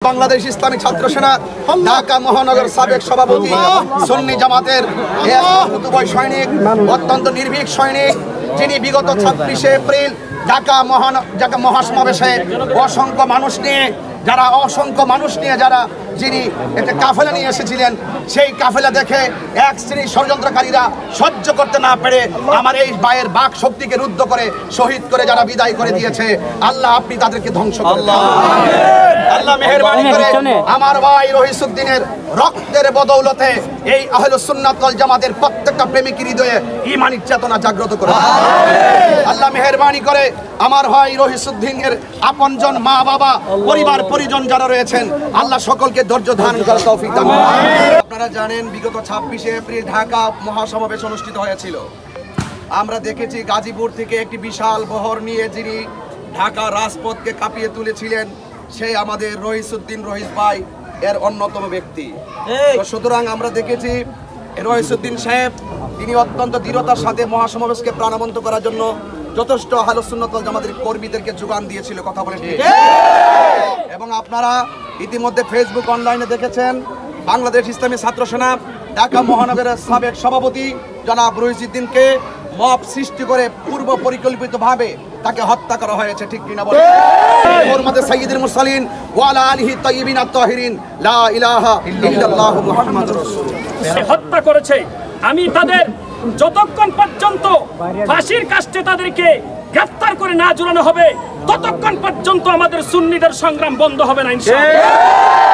বাংলাদেশ ইসলামী ছাত্র সেনা ঢাকা মহানগর সাবেক সভাপতি সুন্নি জামাতের সৈনিক অত্যন্ত নির্ভীক সৈনিক যিনি বিগত 26 এপ্রিল ঢাকা মহাসমাবেশে অসংখ্য মানুষ নিয়ে যারা যিনি একটা কাফেলা নিয়ে এসেছিলেন সেই কাফেলা দেখে এক শ্রেণীর ষড়যন্ত্রকারীরা সহ্য করতে না পেরে আমার এই ভাইয়ের বাক শক্তিকে রুদ্ধ করে শহীদ করে যারা বিদায় করে দিয়েছে আল্লাহ আপনি তাদেরকে ধ্বংস করুন আল্লাহ মেহেরবানি করে আমার ভাই রহিসউদ্দিনের রক্তের বদৌলতে এই আহলুস সুন্নাত ওয়াল জামাতের প্রত্যেকটা প্রেমিকের হৃদয়ে ঈমানী চেতনা জাগ্রত করুন আল্লাহ মেহেরবানি করে আমার ভাই রহিসউদ্দিনের আপনজন মা বাবা পরিবার পরিজন যারা রয়েছেন আল্লাহ সকলকে ধৈর্য ধারণ করার তৌফিক দান করুন। আপনারা জানেন বিগত 26 এপ্রিল ঢাকা মহাসমাবেশ অনুষ্ঠিত হয়েছিল। আমরা দেখেছি গাজীপুর থেকে একটি বিশাল বহর নিয়ে যিনি ঢাকা রাজপথকে কাঁপিয়ে তুলেছিলেন সেই আমাদের রহিসউদ্দিন রহিস ভাই এর অন্যতম ব্যক্তি। সুতরাং আমরা দেখেছি রহিসউদ্দিন সাহেব তিনি অত্যন্ত দৃঢ়তার সাথে মহাসমাবেশকে প্রাণবন্ত করার জন্য যথেষ্ট আহলুস সুন্নাত ওয়াল জামাতের কর্মীদেরকে যোগান দিয়েছিল, কথা বলেন ঠিক। এবং আপনারা ইতিমধ্যে ফেসবুক অনলাইনে দেখেছেন বাংলাদেশ ইসলামী ছাত্র সেনা ঢাকা মহানগরের সাবেক সভাপতি জনাব রহিসউদ্দিনকে মব সৃষ্টি করে পূর্ব পরিকল্পিতভাবে তাকে হত্যা করা হয়েছে, ঠিক কিনা বলেন? হুরমাতে সাইয়্যিদুল মুরসালিন ওয়া আলা আলিহি তাইয়্যিবিন আত-তাহিরিন লা ইলাহা ইল্লাল্লাহু মুহাম্মাদুর রাসূলুল্লাহ। হত্যা করেছে, আমি তাদের যতক্ষণ পর্যন্ত ফাঁসির কাস্টে তাদেরকে গ্রেফতার করে না ঝুলানো হবে ততক্ষণ পর্যন্ত আমাদের সুন্নিদের সংগ্রাম বন্ধ হবে না ইনশাআল্লাহ।